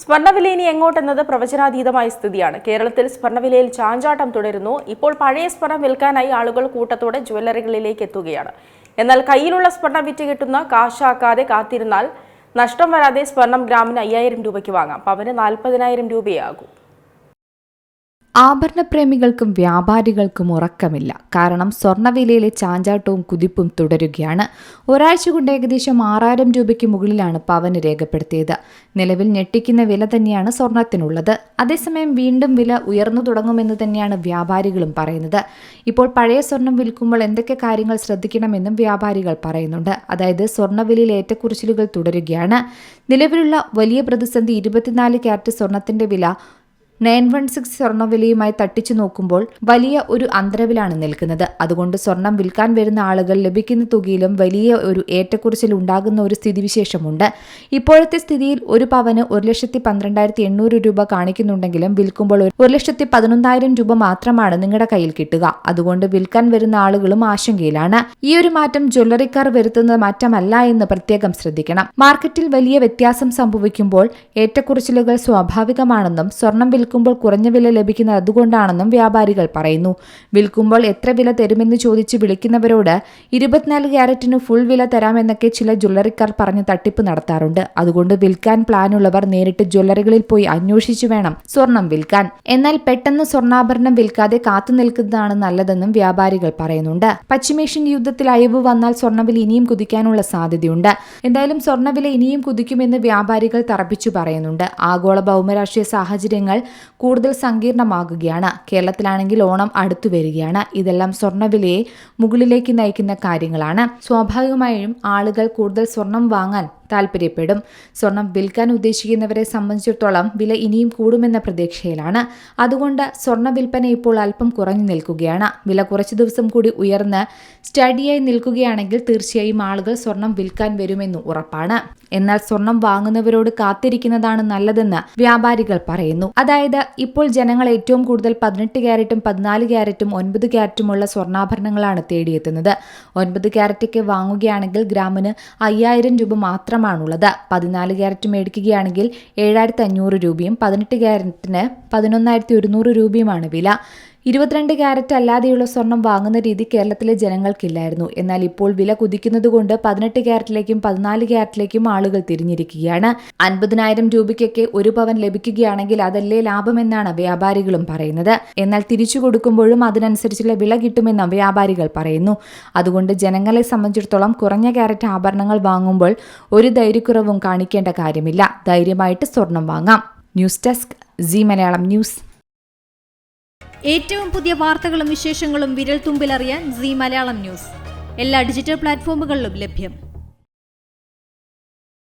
സ്വർണ്ണവില ഇനി എങ്ങോട്ടെന്നത് പ്രവചനാതീതമായ സ്ഥിതിയാണ്. കേരളത്തിൽ സ്വർണ്ണവിലയിൽ ചാഞ്ചാട്ടം തുടരുന്നു. ഇപ്പോൾ പഴയ സ്വർണം വിൽക്കാനായി ആളുകൾ കൂട്ടത്തോടെ ജ്വല്ലറികളിലേക്ക് എത്തുകയാണ്. എന്നാൽ കയ്യിലുള്ള സ്വർണം വിറ്റ് കിട്ടുന്ന കാശാക്കാതെ കാത്തിരുന്നാൽ നഷ്ടം വരാതെ സ്വർണം ഗ്രാമിന് 5000 രൂപയ്ക്ക് വാങ്ങാം. പവന് 40,000 രൂപയാകും. ആഭരണപ്രേമികൾക്കും വ്യാപാരികൾക്കും ഉറക്കമില്ല. കാരണം സ്വർണ്ണവിലയിലെ ചാഞ്ചാട്ടവും കുതിപ്പും തുടരുകയാണ്. ഒരാഴ്ച കൊണ്ട് ഏകദേശം 6000 രൂപയ്ക്ക് മുകളിലാണ് പവന് രേഖപ്പെടുത്തിയത്. നിലവിൽ ഞെട്ടിക്കുന്ന വില തന്നെയാണ് സ്വർണത്തിനുള്ളത്. അതേസമയം വീണ്ടും വില ഉയർന്നു തുടങ്ങുമെന്ന് തന്നെയാണ് വ്യാപാരികളും പറയുന്നത്. ഇപ്പോൾ പഴയ സ്വർണം വിൽക്കുമ്പോൾ എന്തൊക്കെ കാര്യങ്ങൾ ശ്രദ്ധിക്കണമെന്നും വ്യാപാരികൾ പറയുന്നുണ്ട്. അതായത് സ്വർണ്ണവിലയിൽ ഏറ്റക്കുറച്ചിലുകൾ തുടരുകയാണ്. നിലവിലുള്ള വലിയ പ്രതിസന്ധി 24 ക്യാരറ്റ് സ്വർണത്തിന്റെ വില 916 സ്വർണ്ണവിലയുമായി തട്ടിച്ചു നോക്കുമ്പോൾ വലിയ ഒരു അന്തരവിലാണ് നിൽക്കുന്നത്. അതുകൊണ്ട് സ്വർണം വിൽക്കാൻ വരുന്ന ആളുകൾ ലഭിക്കുന്ന തുകയിലും വലിയ ഒരു ഏറ്റക്കുറച്ചിൽ ഉണ്ടാകുന്ന ഒരു സ്ഥിതിവിശേഷമുണ്ട്. ഇപ്പോഴത്തെ സ്ഥിതിയിൽ ഒരു പവന് 1,12,800 രൂപ കാണിക്കുന്നുണ്ടെങ്കിലും വിൽക്കുമ്പോൾ 1,11,000 രൂപ മാത്രമാണ് നിങ്ങളുടെ കയ്യിൽ കിട്ടുക. അതുകൊണ്ട് വിൽക്കാൻ വരുന്ന ആളുകളും ആശങ്കയിലാണ്. ഈ ഒരു മാറ്റം ജ്വല്ലറിക്കാർ വരുത്തുന്ന മാറ്റമല്ല എന്ന് പ്രത്യേകം ശ്രദ്ധിക്കണം. മാർക്കറ്റിൽ വലിയ വ്യത്യാസം സംഭവിക്കുമ്പോൾ ഏറ്റക്കുറച്ചിലുകൾ സ്വാഭാവികമാണെന്നും സ്വർണം വിൽക്കുമ്പോൾ കുറഞ്ഞ വില ലഭിക്കുന്നത് അതുകൊണ്ടാണെന്നും വ്യാപാരികൾ പറയുന്നു. വിൽക്കുമ്പോൾ എത്ര വില തരുമെന്ന് ചോദിച്ച് വിളിക്കുന്നവരോട് 24 ക്യാരറ്റിന് ഫുൾ വില തരാമെന്നൊക്കെ ചില ജ്വല്ലറിക്കാർ പറഞ്ഞ് തട്ടിപ്പ് നടത്താറുണ്ട്. അതുകൊണ്ട് വിൽക്കാൻ പ്ലാനുള്ളവർ നേരിട്ട് ജ്വല്ലറികളിൽ പോയി അന്വേഷിച്ചു വേണം സ്വർണം വിൽക്കാൻ. എന്നാൽ പെട്ടെന്ന് സ്വർണ്ണാഭരണം വിൽക്കാതെ കാത്തു നിൽക്കുന്നതാണ് നല്ലതെന്നും വ്യാപാരികൾ പറയുന്നുണ്ട്. പശ്ചിമേഷ്യൻ യുദ്ധത്തിൽ അയവ് വന്നാൽ സ്വർണ്ണവില ഇനിയും കുതിക്കാനുള്ള സാധ്യതയുണ്ട്. എന്തായാലും സ്വർണ്ണവില ഇനിയും കുതിക്കുമെന്ന് വ്യാപാരികൾ തറപ്പിച്ചു പറയുന്നുണ്ട്. ആഗോള ഭൗമരാഷ്ട്രീയ സാഹചര്യങ്ങൾ കൂടുതൽ സങ്കീർണമാകുകയാണ്. കേരളത്തിലാണെങ്കിൽ ഓണം അടുത്തു വരികയാണ്. ഇതെല്ലാം സ്വർണ്ണവിലയെ മുകളിലേക്ക് നയിക്കുന്ന കാര്യങ്ങളാണ്. സ്വാഭാവികമായും ആളുകൾ കൂടുതൽ സ്വർണം വാങ്ങാൻ താല്പര്യപ്പെടും. സ്വർണം വിൽക്കാൻ ഉദ്ദേശിക്കുന്നവരെ സംബന്ധിച്ചിടത്തോളം വില ഇനിയും കൂടുമെന്ന പ്രതീക്ഷയിലാണ്. അതുകൊണ്ട് സ്വർണ്ണ വിൽപ്പന ഇപ്പോൾ അല്പം കുറഞ്ഞു നിൽക്കുകയാണ്. വില കുറച്ച് ദിവസം കൂടി ഉയർന്ന് സ്റ്റഡിയായി നിൽക്കുകയാണെങ്കിൽ തീർച്ചയായും ആളുകൾ സ്വർണം വിൽക്കാൻ വരുമെന്ന് ഉറപ്പാണ്. എന്നാൽ സ്വർണം വാങ്ങുന്നവരോട് കാത്തിരിക്കുന്നതാണ് നല്ലതെന്ന് വ്യാപാരികൾ പറയുന്നു. അതായത് ഇപ്പോൾ ജനങ്ങൾ ഏറ്റവും കൂടുതൽ 18 ക്യാരറ്റും 14 ക്യാരറ്റും 9 ക്യാരറ്റുമുള്ള സ്വർണ്ണാഭരണങ്ങളാണ് തേടിയെത്തുന്നത്. 9 ക്യാരറ്റൊക്കെ വാങ്ങുകയാണെങ്കിൽ ഗ്രാമിന് 5000 രൂപ മാത്രമാണുള്ളത്. 14 ക്യാരറ്റ് മേടിക്കുകയാണെങ്കിൽ 7500 രൂപയും 18 ക്യാരറ്റിന് 11,100 രൂപയുമാണ് വില. 22 ക്യാരറ്റ് അല്ലാതെയുള്ള സ്വർണം വാങ്ങുന്ന രീതി കേരളത്തിലെ ജനങ്ങൾക്കില്ലായിരുന്നു. എന്നാൽ ഇപ്പോൾ വില കുതിക്കുന്നതുകൊണ്ട് 18 ക്യാരറ്റിലേക്കും 14 ക്യാരറ്റിലേക്കും ആളുകൾ തിരിഞ്ഞിരിക്കുകയാണ്. 50,000 രൂപയ്ക്കൊക്കെ ഒരു പവൻ ലഭിക്കുകയാണെങ്കിൽ അതല്ലേ ലാഭമെന്നാണ് വ്യാപാരികളും പറയുന്നത്. എന്നാൽ തിരിച്ചു കൊടുക്കുമ്പോഴും അതിനനുസരിച്ചുള്ള വില കിട്ടുമെന്ന് വ്യാപാരികൾ പറയുന്നു. അതുകൊണ്ട് ജനങ്ങളെ സംബന്ധിച്ചിടത്തോളം കുറഞ്ഞ ക്യാരറ്റ് ആഭരണങ്ങൾ വാങ്ങുമ്പോൾ ഒരു ധൈര്യക്കുറവും കാണിക്കേണ്ട കാര്യമില്ല. ധൈര്യമായിട്ട് സ്വർണം വാങ്ങാം. News desk C Malayalam news. ഏറ്റവും പുതിയ വാർത്തകളും വിശേഷങ്ങളും വിരൽ തുമ്പിലറിയാൻ സി മലയാളം ന്യൂസ് എല്ലാ ഡിജിറ്റൽ പ്ലാറ്റ്ഫോമുകളിലും ലഭ്യം.